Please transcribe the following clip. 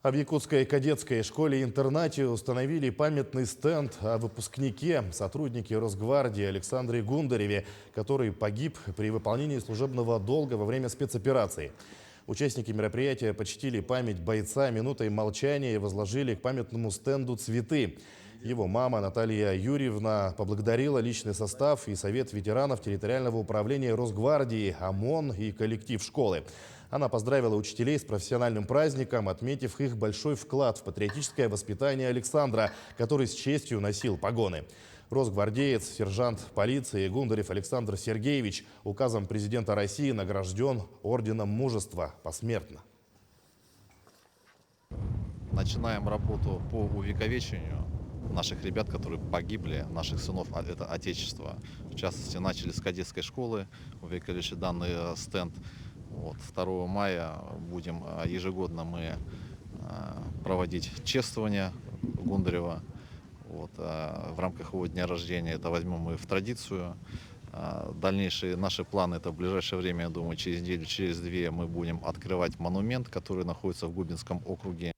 А в якутской кадетской школе-интернате установили памятный стенд о выпускнике, сотруднике Росгвардии Александре Гундареве, который погиб при выполнении служебного долга во время спецоперации. Участники мероприятия почтили память бойца минутой молчания и возложили к памятному стенду цветы. Его мама Наталья Юрьевна поблагодарила личный состав и Совет ветеранов территориального управления Росгвардии, ОМОН и коллектив школы. Она поздравила учителей с профессиональным праздником, отметив их большой вклад в патриотическое воспитание Александра, который с честью носил погоны. Росгвардеец, сержант полиции Гундарев Александр Сергеевич указом президента России награжден орденом мужества посмертно. Начинаем работу по увековечению наших ребят, которые погибли, наших сынов, это Отечество. В частности, начали с кадетской школы, увековечили данный стенд. 2 мая будем ежегодно мы проводить чествование Гундарева. В рамках его дня рождения это возьмем мы в традицию. Дальнейшие наши планы, это в ближайшее время, я думаю, через неделю, через две мы будем открывать монумент, который находится в Губинском округе.